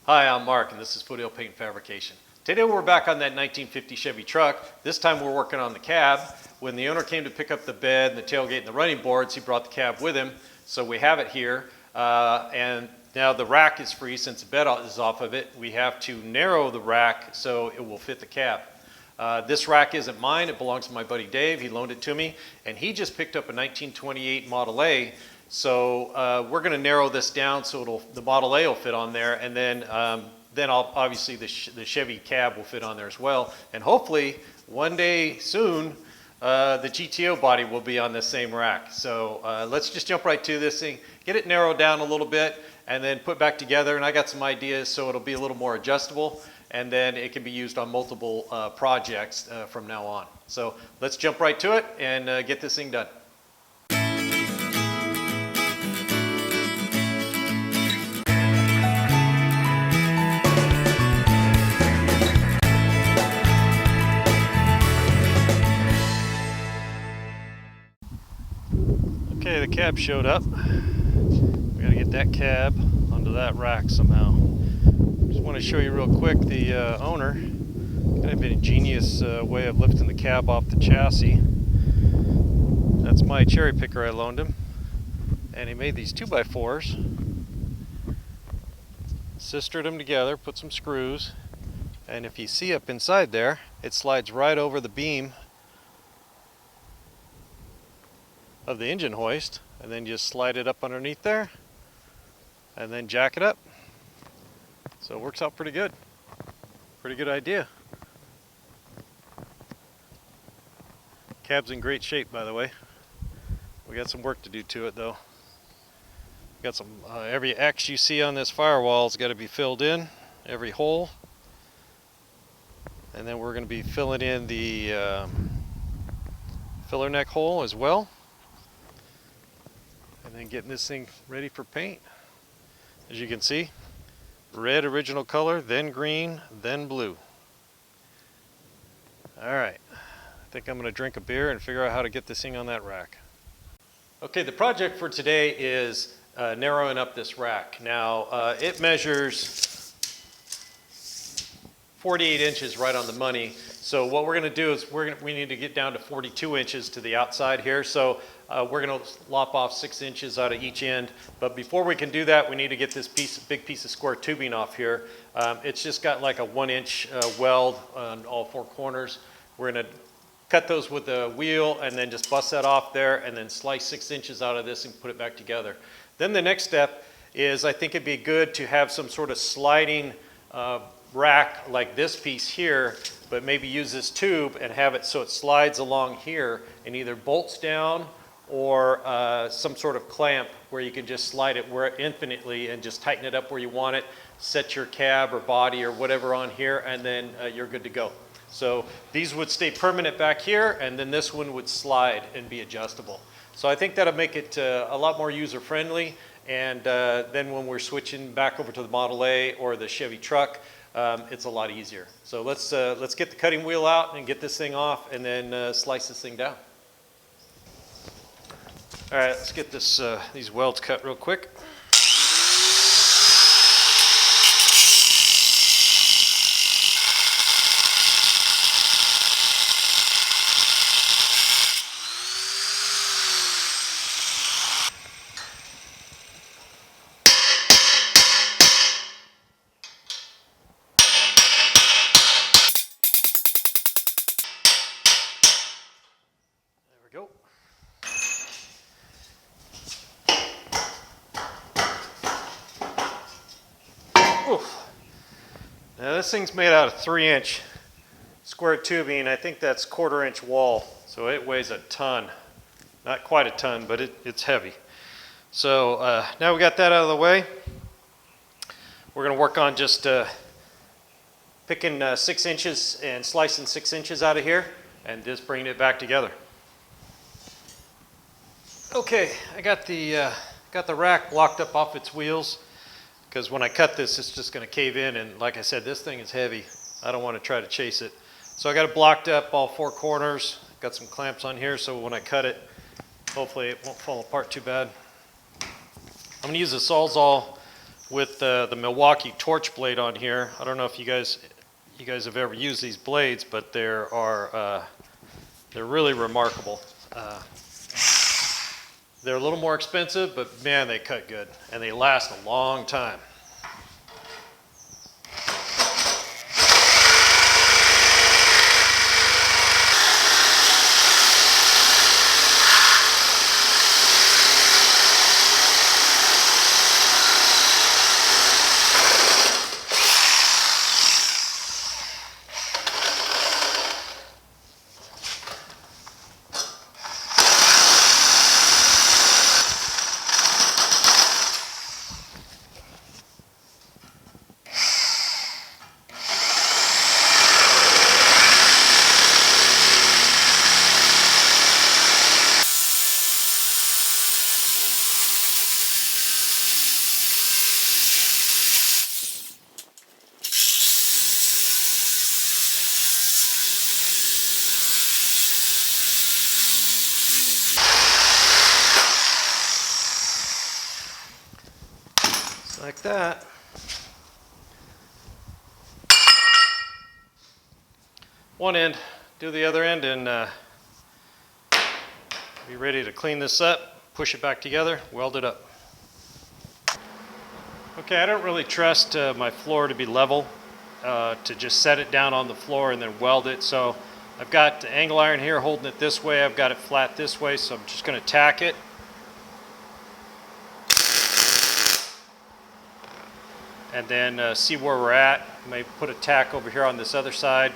Hi, I'm Mark, and this is Foothill Paint Fabrication. Today we're back on that 1950 Chevy truck. This time we're working on the cab. When the owner came to pick up the bed and the tailgate and the running boards, he brought the cab with him. So we have it here, and now the rack is free since the bed is off of it. We have to narrow the rack so it will fit the cab. This rack isn't mine, it belongs to my buddy Dave. He loaned it to me, and he just picked up a 1928 Model A. So we're going to narrow this down so the Model A will fit on there, and then obviously the Chevy cab will fit on there as well. And hopefully one day soon the GTO body will be on the same rack. So let's just jump right to this thing, get it narrowed down a little bit, and then put back together. And I got some ideas so it'll be a little more adjustable, and then it can be used on multiple projects from now on. So let's jump right to it and get this thing done. Okay, the cab showed up. We gotta get that cab onto that rack somehow. Just want to show you real quick the owner. Kind of an ingenious way of lifting the cab off the chassis. That's my cherry picker I loaned him. And he made these 2x4s. Sistered them together, put some screws. And if you see up inside there, it slides right over the beam of the engine hoist, and then just slide it up underneath there and then jack it up. So it works out pretty good. Pretty good idea. Cab's in great shape, by the way. We got some work to do to it though. Got some every X you see on this firewall's got to be filled in, every hole. And then we're going to be filling in the filler neck hole as well. And then getting this thing ready for paint. As you can see, red original color, then green, then blue. Alright, I think I'm going to drink a beer and figure out how to get this thing on that rack. Okay, the project for today is narrowing up this rack. Now, it measures 48 inches right on the money. So what we're going to do is we need to get down to 42 inches to the outside here. So we're going to lop off 6 inches out of each end. But before we can do that, we need to get this big piece of square tubing off here. It's just got like a 1-inch weld on all 4 corners. We're going to cut those with a wheel and then just bust that off there and then slice 6 inches out of this and put it back together. Then the next step is I think it'd be good to have some sort of sliding rack like this piece here, but maybe use this tube and have it so it slides along here and either bolts down or some sort of clamp where you can just slide it infinitely and just tighten it up where you want it, set your cab or body or whatever on here, and then you're good to go. So these would stay permanent back here, and then this one would slide and be adjustable. So I think that'll make it a lot more user-friendly, and then when we're switching back over to the Model A or the Chevy Truck, it's a lot easier. So let's get the cutting wheel out and get this thing off, and then slice this thing down. All right, let's get these welds cut real quick. Go. Oof. Now this thing's made out of 3-inch square tubing. I think that's 1/4-inch wall, so it weighs a ton. Not quite a ton, but it's heavy. So now we got that out of the way. We're going to work on just picking 6 inches and slicing 6 inches out of here and just bringing it back together. Okay, I got the rack locked up off its wheels because when I cut this, it's just going to cave in, and like I said, this thing is heavy. I don't want to try to chase it. So I got it blocked up all 4 corners. Got some clamps on here so when I cut it, hopefully it won't fall apart too bad. I'm going to use a Sawzall with the Milwaukee torch blade on here. I don't know if you guys have ever used these blades, but they're really remarkable. They're a little more expensive, but man, they cut good and they last a long time. Like that. One end, do the other end, and be ready to clean this up, push it back together, weld it up. Okay, I don't really trust my floor to be level, to just set it down on the floor and then weld it. So I've got the angle iron here holding it this way, I've got it flat this way, so I'm just going to tack it. And then see where we're at. Maybe put a tack over here on this other side,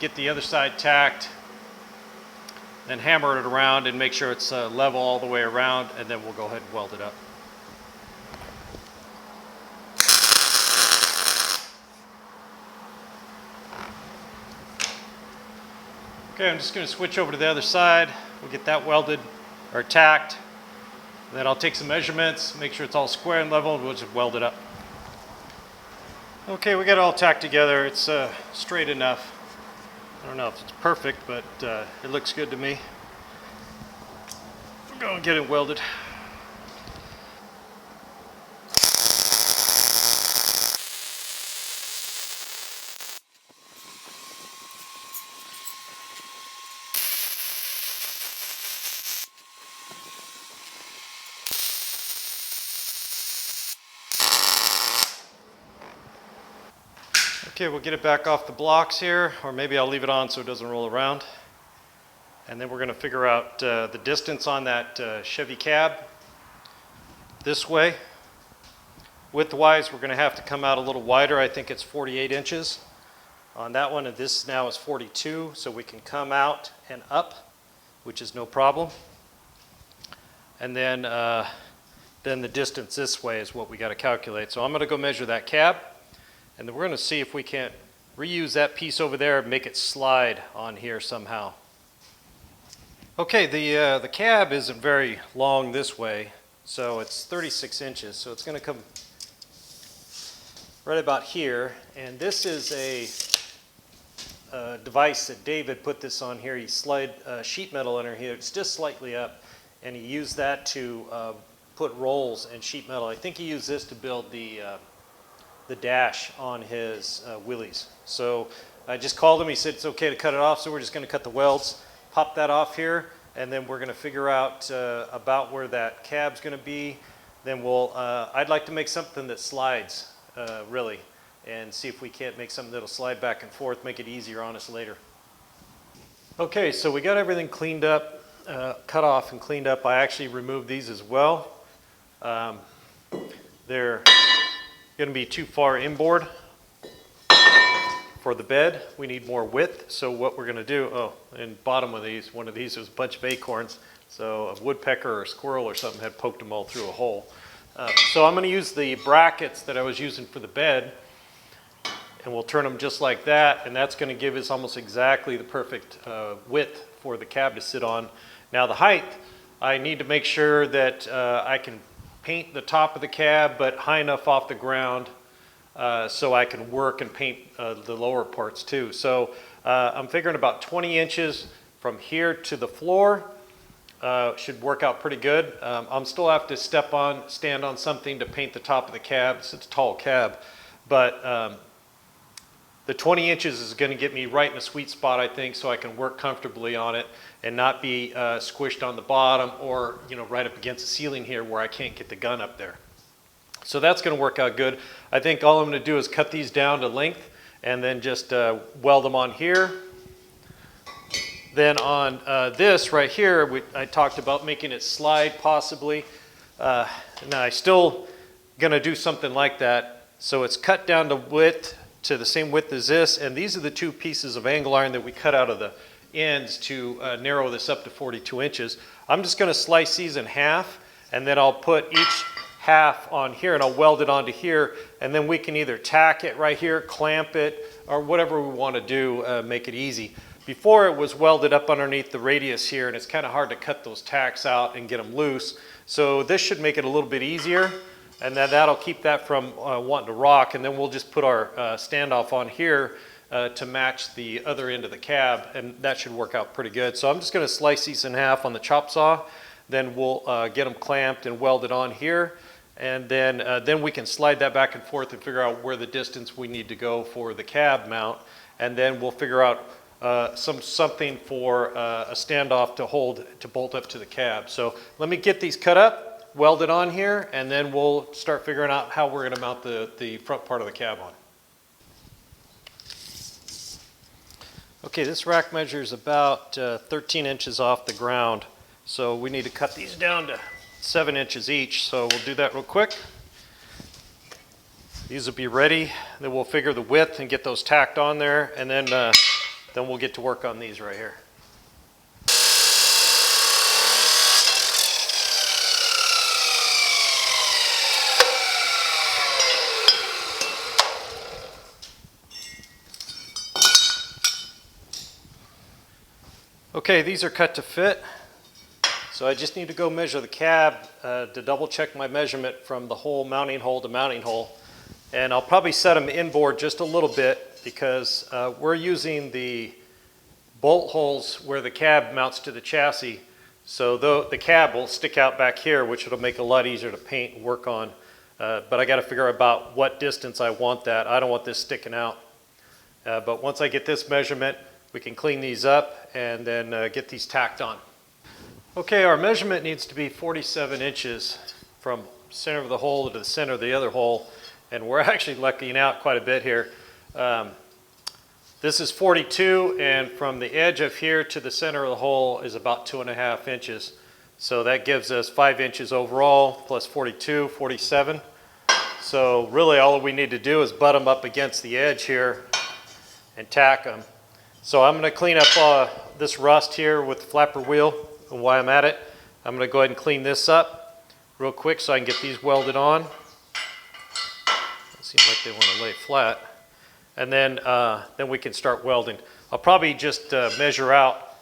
get the other side tacked, then hammer it around and make sure it's level all the way around, and then we'll go ahead and weld it up. Okay, I'm just going to switch over to the other side. We'll get that welded or tacked. And then I'll take some measurements, make sure it's all square and level, and we'll just weld it up. Okay, we got it all tacked together. It's straight enough. I don't know if it's perfect, but it looks good to me. I'm going to get it welded. Okay, we'll get it back off the blocks here, or maybe I'll leave it on so it doesn't roll around. And then we're going to figure out the distance on that Chevy cab this way. Width-wise, we're going to have to come out a little wider. I think it's 48 inches on that one, and this now is 42, so we can come out and up, which is no problem. And then the distance this way is what we got to calculate. So I'm going to go measure that cab. And then we're going to see if we can't reuse that piece over there and make it slide on here somehow. Okay, the cab isn't very long this way, so it's 36 inches. So it's going to come right about here. And this is a device that David put this on here. He slid sheet metal under here. It's just slightly up, and he used that to put rolls and sheet metal. I think he used this to build the dash on his wheelies. So I just called him, he said it's okay to cut it off, so we're just going to cut the welds, pop that off here, and then we're going to figure out about where that cab's going to be. Then I'd like to make something that slides, really, and see if we can't make something that'll slide back and forth, make it easier on us later. Okay, so we got everything cleaned up, cut off and cleaned up. I actually removed these as well. They're going to be too far inboard for the bed. We need more width. So what we're going to do, and bottom of these, one of these was a bunch of acorns. So a woodpecker or a squirrel or something had poked them all through a hole. So I'm going to use the brackets that I was using for the bed, and we'll turn them just like that, and that's going to give us almost exactly the perfect width for the cab to sit on. Now the height, I need to make sure that I can paint the top of the cab, but high enough off the ground so I can work and paint the lower parts too. So I'm figuring about 20 inches from here to the floor. should work out pretty good. I'm still have to stand on something to paint the top of the cab. It's a tall cab, but the 20 inches is going to get me right in a sweet spot, I think, so I can work comfortably on it and not be squished on the bottom or, you know, right up against the ceiling here where I can't get the gun up there. So that's going to work out good. I think all I'm going to do is cut these down to length and then just weld them on here. Then on this right here, I talked about making it slide possibly. Now I still going to do something like that. So it's cut down to width, to the same width as this, and these are the two pieces of angle iron that we cut out of the ends to narrow this up to 42 inches. I'm just going to slice these in half, and then I'll put each half on here and I'll weld it onto here, and then we can either tack it right here, clamp it, or whatever we want to do, make it easy. Before it was welded up underneath the radius here, and it's kind of hard to cut those tacks out and get them loose. So this should make it a little bit easier, and then that'll keep that from wanting to rock, and then we'll just put our standoff on here to match the other end of the cab, and that should work out pretty good. So I'm just going to slice these in half on the chop saw, then we'll get them clamped and welded on here, and then we can slide that back and forth and figure out where the distance we need to go for the cab mount, and then we'll figure out something for a standoff to bolt up to the cab. So let me get these cut up, weld it on here, and then we'll start figuring out how we're going to mount the front part of the cab on. Okay, this rack measures about 13 inches off the ground, so we need to cut these down to 7 inches each, so we'll do that real quick. These will be ready, then we'll figure the width and get those tacked on there, and then we'll get to work on these right here. Okay, these are cut to fit. So I just need to go measure the cab to double check my measurement from the whole mounting hole to mounting hole. And I'll probably set them inboard just a little bit because we're using the bolt holes where the cab mounts to the chassis. So the cab will stick out back here, which will make it a lot easier to paint and work on. But I got to figure out about what distance I want that. I don't want this sticking out. But once I get this measurement, we can clean these up and then get these tacked on. Okay, our measurement needs to be 47 inches from center of the hole to the center of the other hole, and we're actually lucking out quite a bit here. This is 42, and from the edge of here to the center of the hole is about 2.5 inches. So that gives us 5 inches overall, plus 42, 47. So really all we need to do is butt them up against the edge here and tack them. So I'm going to clean up this rust here with the flapper wheel, and while I'm at it, I'm going to go ahead and clean this up real quick so I can get these welded on. It seems like they want to lay flat. And then we can start welding. I'll probably just measure out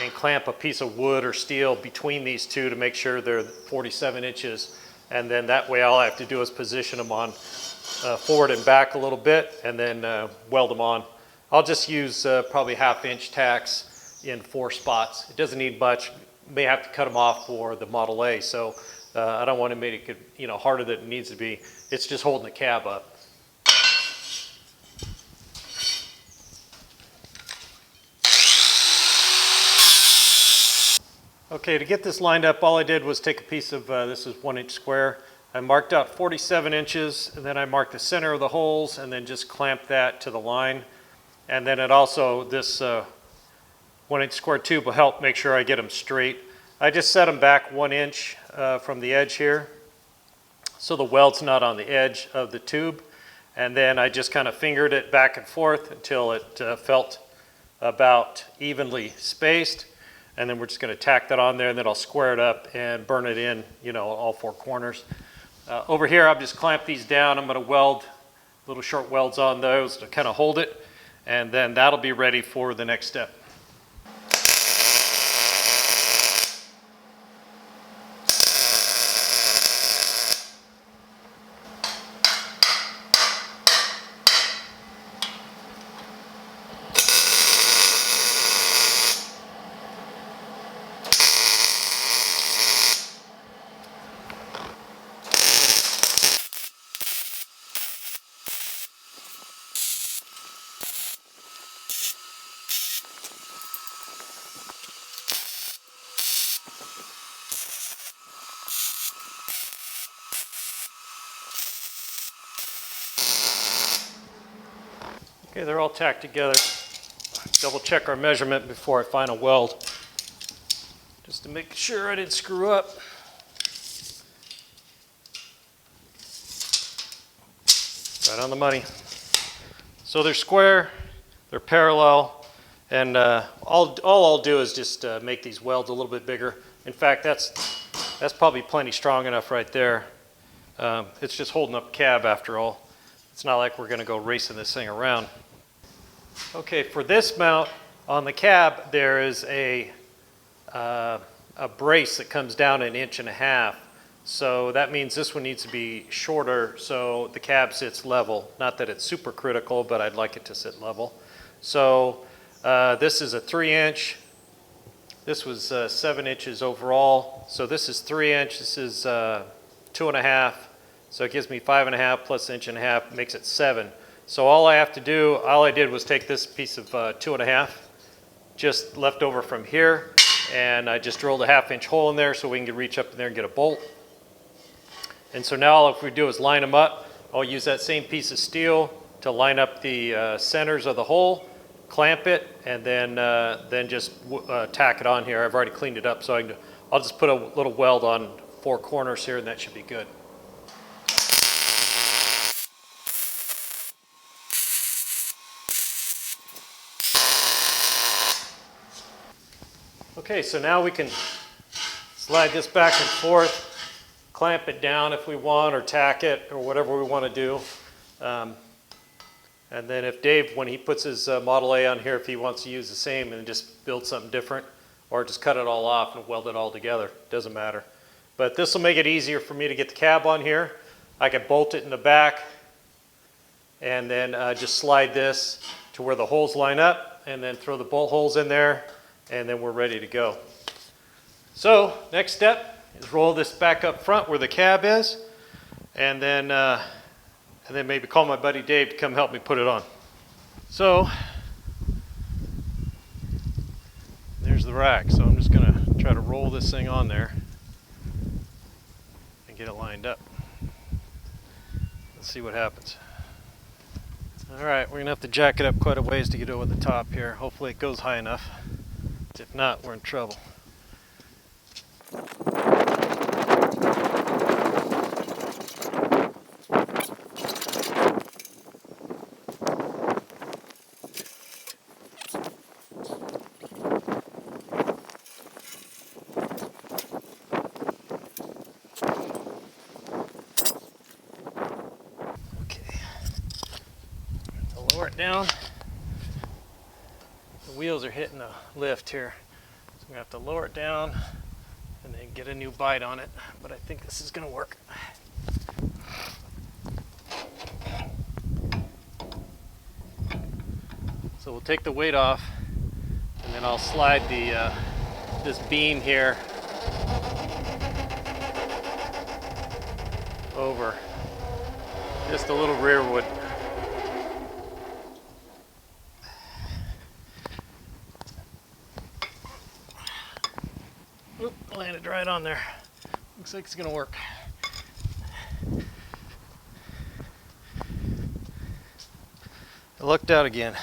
and clamp a piece of wood or steel between these two to make sure they're 47 inches. And then that way all I have to do is position them on forward and back a little bit and then weld them on. I'll just use probably 1/2 inch tacks in 4 spots. It doesn't need much. May have to cut them off for the Model A, so I don't want to make it harder than it needs to be. It's just holding the cab up. Okay, to get this lined up, all I did was take a piece of, this is 1 inch square. I marked out 47 inches, and then I marked the center of the holes, and then just clamped that to the line. And then it also, this 1 inch square tube will help make sure I get them straight. I just set them back 1 inch from the edge here, so the weld's not on the edge of the tube. And then I just kind of fingered it back and forth until it felt about evenly spaced. And then we're just going to tack that on there, and then I'll square it up and burn it in, all 4 corners. Over here, I've just clamped these down. I'm going to weld little short welds on those to kind of hold it, and then that'll be ready for the next step. Okay, they're all tacked together. Double check our measurement before I final weld, just to make sure I didn't screw up. Right on the money. So they're square, they're parallel, and all I'll do is just make these welds a little bit bigger. In fact, that's probably plenty strong enough right there. It's just holding up cab after all. It's not like we're going to go racing this thing around. Okay, for this mount on the cab, there is a brace that comes down 1.5 inches. So that means this one needs to be shorter so the cab sits level. Not that it's super critical, but I'd like it to sit level. So this is a 3-inch. This was 7 inches overall. So this is 3 inch. This is 2.5. So it gives me 5.5 plus 1.5 inches, makes it 7. So all I did was take this piece of 2.5, just left over from here, and I just drilled a 1/2 inch hole in there so we can reach up in there and get a bolt. And so now all we do is line them up. I'll use that same piece of steel to line up the centers of the hole, clamp it, and then just tack it on here. I've already cleaned it up, so I'll just put a little weld on 4 corners here, and that should be good. Okay, so now we can slide this back and forth, clamp it down if we want, or tack it, or whatever we want to do. And then if Dave, when he puts his Model A on here, if he wants to use the same and just build something different, or just cut it all off and weld it all together, doesn't matter. But this will make it easier for me to get the cab on here. I can bolt it in the back, and then just slide this to where the holes line up, and then throw the bolt holes in there, and then we're ready to go. So next step is roll this back up front where the cab is, and then maybe call my buddy Dave to come help me put it on. So there's the rack. So I'm just gonna try to roll this thing on there and get it lined up. Let's see what happens. All right, we're gonna have to jack it up quite a ways to get over the top here. Hopefully it goes high enough. If not, we're in trouble. Okay, lower it down. The wheels are hitting the lift here. So I'm gonna have to lower it down and then get a new bite on it, but I think this is gonna work. So we'll take the weight off, and then I'll slide the this beam here over, just a little rearward. Oop, landed right on there. Looks like it's gonna work. I lucked out again.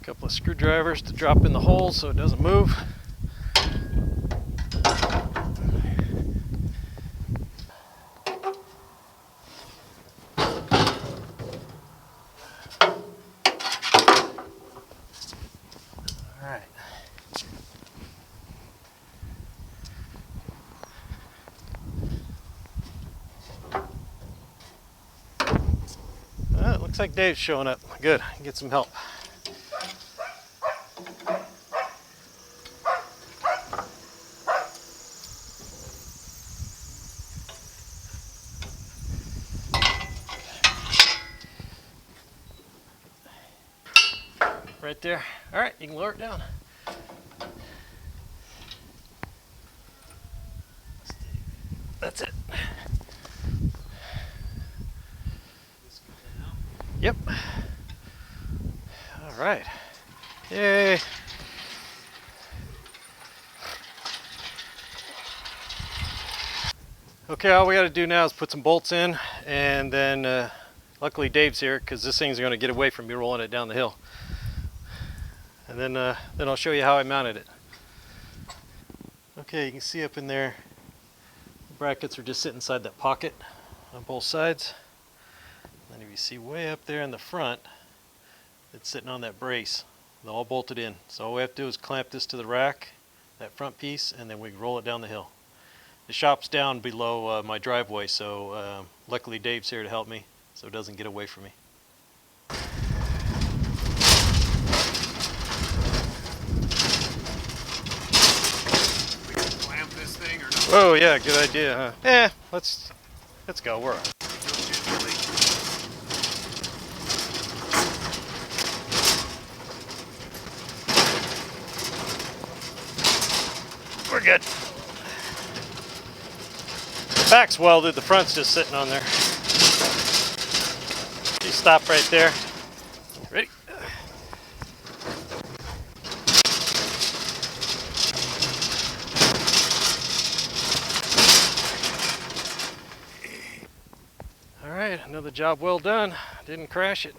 A couple of screwdrivers to drop in the holes so it doesn't move. Looks like Dave's showing up. Good, get some help. Right there. All right, you can lower it down. That's it. Yep. All right. Yay. Okay, all we got to do now is put some bolts in and then Luckily Dave's here because this thing's going to get away from me rolling it down the hill. And then I'll show you how I mounted it. Okay, you can see up in there, the brackets are just sitting inside that pocket on both sides. And if you see way up there in the front, it's sitting on that brace. They're all bolted in. So all we have to do is clamp this to the rack, that front piece, and then we roll it down the hill. The shop's down below my driveway, so luckily Dave's here to help me so it doesn't get away from me. We can clamp this thing or not? Oh yeah, good idea, huh? Yeah, let's go. We're all right. We're good. The back's welded, the front's just sitting on there. You stop right there. Ready? All right, another job well done. Didn't crash it.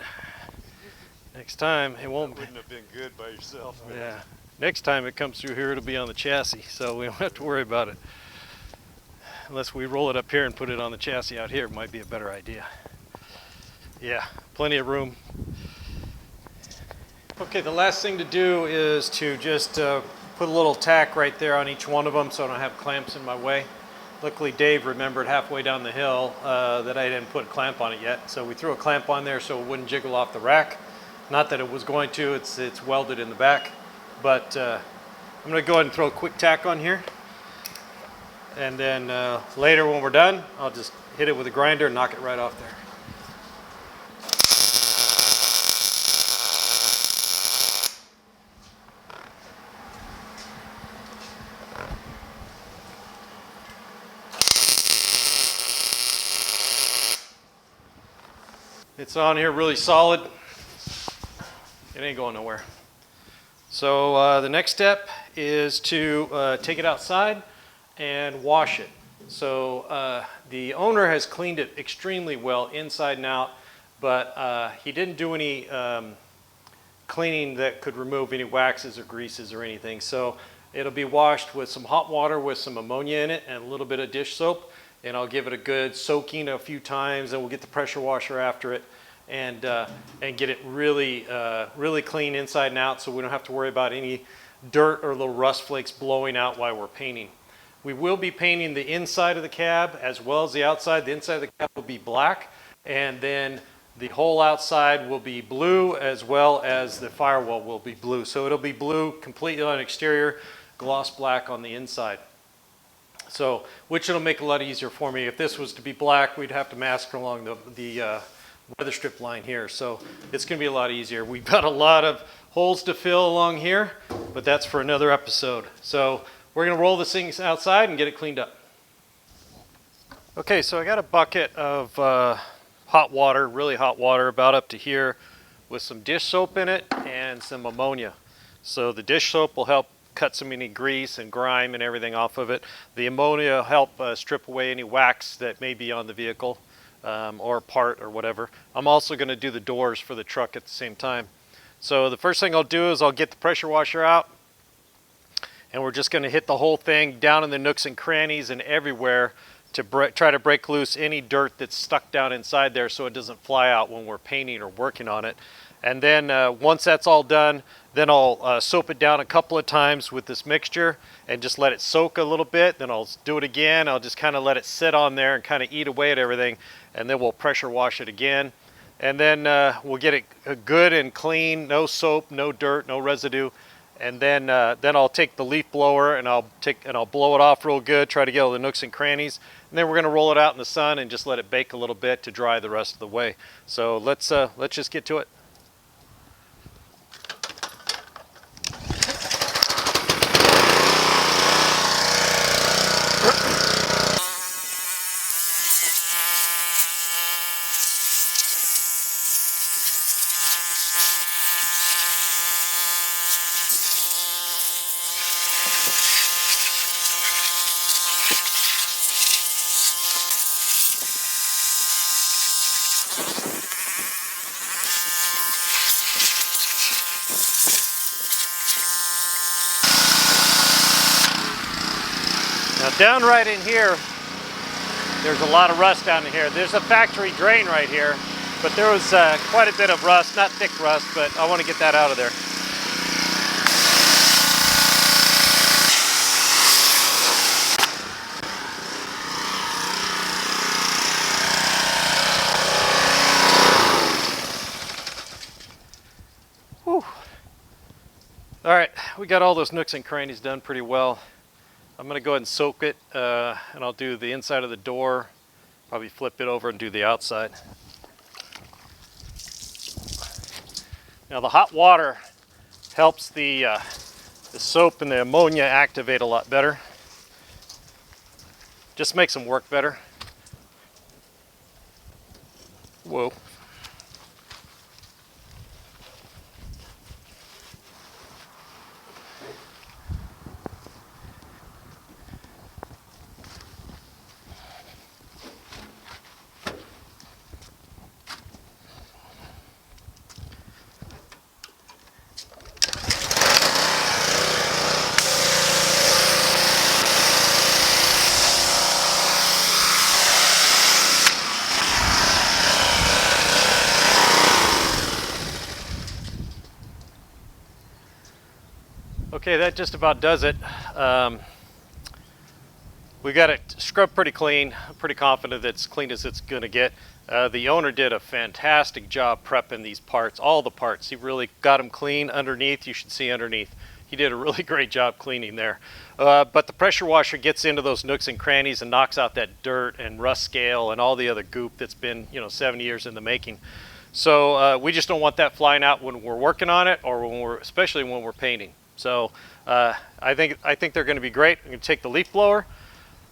Next time it won't. That wouldn't have been good by yourself. Yeah. Next time it comes through here, it'll be on the chassis, so we don't have to worry about it. Unless we roll it up here and put it on the chassis out here, it might be a better idea. Yeah, plenty of room. Okay, the last thing to do is to just put a little tack right there on each one of them so I don't have clamps in my way. Luckily Dave remembered halfway down the hill that I didn't put a clamp on it yet, so we threw a clamp on there so it wouldn't jiggle off the rack. Not that it was going to, it's welded in the back. But I'm going to go ahead and throw a quick tack on here. And then later when we're done, I'll just hit it with a grinder and knock it right off there. It's on here really solid. It ain't going nowhere. So the next step is to take it outside and wash it. So the owner has cleaned it extremely well inside and out, but he didn't do any cleaning that could remove any waxes or greases or anything. So it'll be washed with some hot water with some ammonia in it and a little bit of dish soap, and I'll give it a good soaking a few times, and we'll get the pressure washer after it and get it really really clean inside and out so we don't have to worry about any dirt or little rust flakes blowing out while we're painting. We will be painting the inside of the cab as well as the outside. The inside of the cab will be black, and then the whole outside will be blue as well as the firewall will be blue. So it'll be blue completely on the exterior, gloss black on the inside. So, which it'll make it a lot easier for me. If this was to be black, we'd have to mask along the weather strip line here. So it's going to be a lot easier. We've got a lot of holes to fill along here, but that's for another episode. So we're going to roll this thing outside and get it cleaned up. Okay, so I got a bucket of hot water, really hot water, about up to here, with some dish soap in it and some ammonia. So the dish soap will help cut some any grease and grime and everything off of it. The ammonia will help strip away any wax that may be on the vehicle or part or whatever. I'm also going to do the doors for the truck at the same time. So the first thing I'll do is I'll get the pressure washer out, and we're just going to hit the whole thing down in the nooks and crannies and everywhere to try to break loose any dirt that's stuck down inside there so it doesn't fly out when we're painting or working on it. And then once that's all done, then I'll soap it down a couple of times with this mixture and just let it soak a little bit. Then I'll do it again. I'll just kind of let it sit on there and kind of eat away at everything, and then we'll pressure wash it again. And then we'll get it good and clean, no soap, no dirt, no residue. And then I'll take the leaf blower and I'll blow it off real good, try to get all the nooks and crannies. And then we're going to roll it out in the sun and just let it bake a little bit to dry the rest of the way. So let's just get to it. Down right in here, there's a lot of rust down in here. There's a factory drain right here, but there was quite a bit of rust, not thick rust, but I want to get that out of there. Whew. All right, we got all those nooks and crannies done pretty well. I'm going to go ahead and soak it, and I'll do the inside of the door, probably flip it over and do the outside. Now the hot water helps the soap and the ammonia activate a lot better. Just makes them work better. Whoa. Okay, that just about does it. We got it scrubbed pretty clean. I'm pretty confident that it's clean as it's going to get. The owner did a fantastic job prepping these parts, all the parts. He really got them clean underneath. You should see underneath. He did a really great job cleaning there. But the pressure washer gets into those nooks and crannies and knocks out that dirt and rust scale and all the other goop that's been, 7 years in the making. So we just don't want that flying out when we're working on it, or especially when we're painting. So I think they're going to be great. I'm going to take the leaf blower,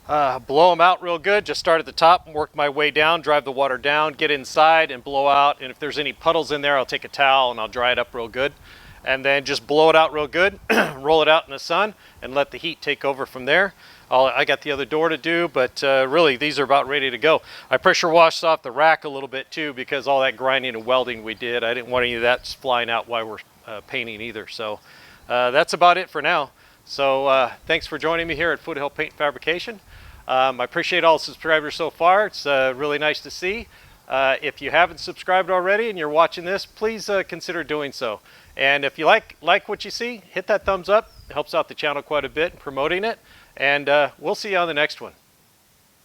blow them out real good. Just start at the top and work my way down, drive the water down, get inside and blow out. And if there's any puddles in there, I'll take a towel and I'll dry it up real good. And then just blow it out real good, roll it out in the sun, and let the heat take over from there. I got the other door to do, but really these are about ready to go. I pressure washed off the rack a little bit too, because all that grinding and welding we did, I didn't want any of that flying out while we're painting either. So that's about it for now. So thanks for joining me here at Foothill Paint Fabrication. I appreciate all the subscribers so far. It's really nice to see. If you haven't subscribed already and you're watching this, please consider doing so. And if you like what you see, hit that thumbs up. It helps out the channel quite a bit in promoting it. And we'll see you on the next one.